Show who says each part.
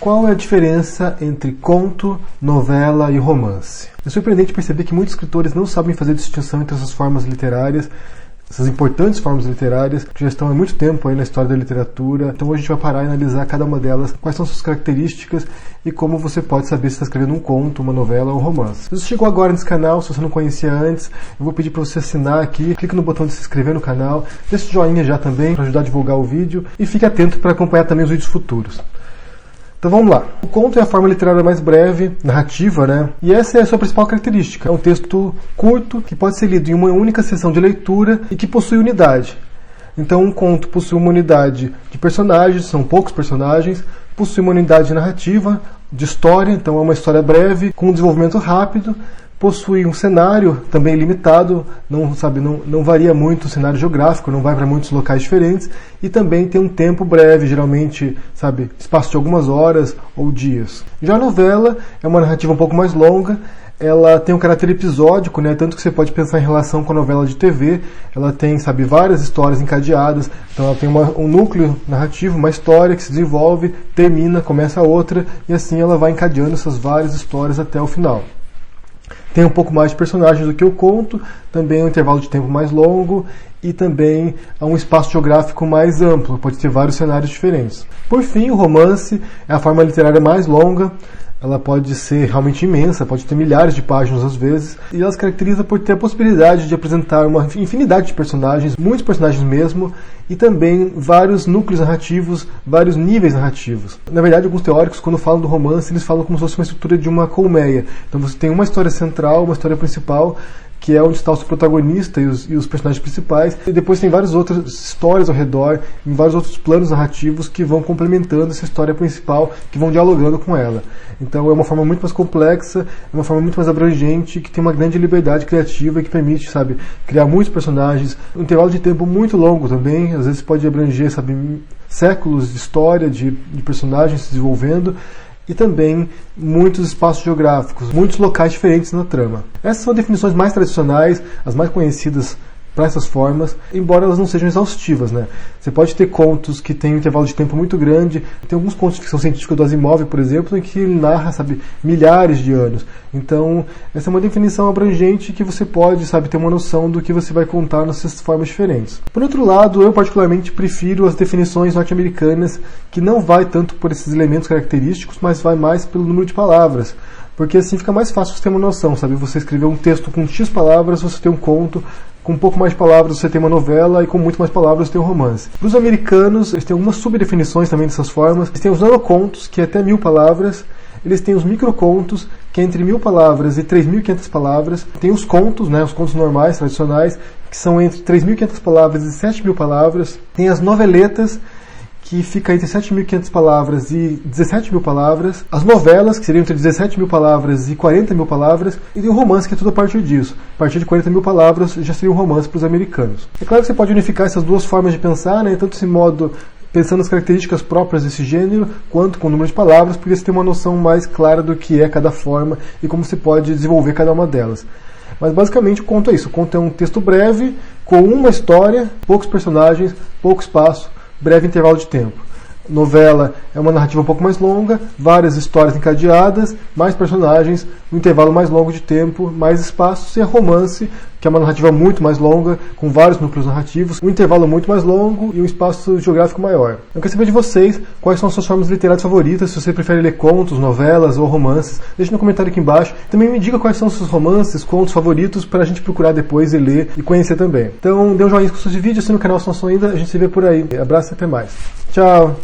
Speaker 1: Qual é a diferença entre conto, novela e romance? É surpreendente perceber que muitos escritores não sabem fazer distinção entre essas formas literárias, essas importantes formas literárias, que já estão há muito tempo aí na história da literatura. Então hoje a gente vai parar e analisar cada uma delas, quais são suas características e como você pode saber se está escrevendo um conto, uma novela ou um romance. Se você chegou agora nesse canal, se você não conhecia antes, eu vou pedir para você assinar aqui, clique no botão de se inscrever no canal, deixe o joinha já também para ajudar a divulgar o vídeo e fique atento para acompanhar também os vídeos futuros. Então vamos lá. O conto é a forma literária mais breve, narrativa, né? E essa é a sua principal característica. É um texto curto, que pode ser lido em uma única sessão de leitura e que possui unidade. Então um conto possui uma unidade de personagens, são poucos personagens, possui uma unidade narrativa, de história, então é uma história breve, com um desenvolvimento rápido, possui um cenário também limitado, não varia muito o cenário geográfico, não vai para muitos locais diferentes, e também tem um tempo breve, geralmente, espaço de algumas horas ou dias. Já a novela é uma narrativa um pouco mais longa, ela tem um caráter episódico, né? Tanto que você pode pensar em relação com a novela de TV, ela tem, várias histórias encadeadas, então ela tem um núcleo narrativo, uma história que se desenvolve, termina, começa outra, e assim ela vai encadeando essas várias histórias até o final. Tem um pouco mais de personagens do que o conto, também é um intervalo de tempo mais longo e também é um espaço geográfico mais amplo, pode ter vários cenários diferentes. Por fim, o romance é a forma literária mais longa, ela pode ser realmente imensa, pode ter milhares de páginas às vezes, e ela se caracteriza por ter a possibilidade de apresentar uma infinidade de personagens, muitos personagens mesmo, e também vários núcleos narrativos, vários níveis narrativos. Na verdade, alguns teóricos, quando falam do romance, eles falam como se fosse uma estrutura de uma colmeia. Então você tem uma história central, uma história principal, que é onde está o seu protagonista e os personagens principais, e depois tem várias outras histórias ao redor, em vários outros planos narrativos que vão complementando essa história principal, que vão dialogando com ela. Então é uma forma muito mais complexa, é uma forma muito mais abrangente, que tem uma grande liberdade criativa e que permite, criar muitos personagens, um intervalo de tempo muito longo também, às vezes pode abranger, séculos de história, de personagens se desenvolvendo, e também muitos espaços geográficos, muitos locais diferentes na trama. Essas são definições mais tradicionais, as mais conhecidas para essas formas, embora elas não sejam exaustivas, né? Você pode ter contos que têm um intervalo de tempo muito grande, tem alguns contos de ficção científica do Asimov, por exemplo, em que ele narra, milhares de anos. Então, essa é uma definição abrangente que você pode, ter uma noção do que você vai contar nessas formas diferentes. Por outro lado, eu particularmente prefiro as definições norte-americanas, que não vai tanto por esses elementos característicos, mas vai mais pelo número de palavras. Porque assim fica mais fácil você ter uma noção, Você escrever um texto com X palavras, você tem um conto, com um pouco mais de palavras você tem uma novela e com muito mais palavras você tem um romance. Para os americanos, eles têm algumas subdefinições também dessas formas. Eles têm os nanocontos, que é até 1000 palavras. Eles têm os microcontos, que é entre 1000 palavras e 3.500 palavras. Tem os contos, os contos normais, tradicionais, que são entre 3.500 palavras e 7.000 palavras. Tem as noveletas, que fica entre 7.500 palavras e 17.000 palavras, as novelas, que seriam entre 17.000 palavras e 40.000 palavras, e tem o romance, que é tudo a partir disso. A partir de 40.000 palavras já seria um romance para os americanos. É claro que você pode unificar essas duas formas de pensar, tanto esse modo pensando nas características próprias desse gênero, quanto com o número de palavras, porque você tem uma noção mais clara do que é cada forma e como você pode desenvolver cada uma delas. Mas basicamente o conto é isso. O conto é um texto breve, com uma história, poucos personagens, pouco espaço, breve intervalo de tempo. Novela é uma narrativa um pouco mais longa, várias histórias encadeadas, mais personagens, um intervalo mais longo de tempo, mais espaços, e a romance, que é uma narrativa muito mais longa, com vários núcleos narrativos, um intervalo muito mais longo e um espaço geográfico maior. Eu quero saber de vocês quais são as suas formas literárias favoritas, se você prefere ler contos, novelas ou romances. Deixe no comentário aqui embaixo. Também me diga quais são os seus romances, contos favoritos, para a gente procurar depois e ler e conhecer também. Então dê um joinha com esse vídeo, assina o canal se não são ainda, a gente se vê por aí. Abraço e até mais. Tchau!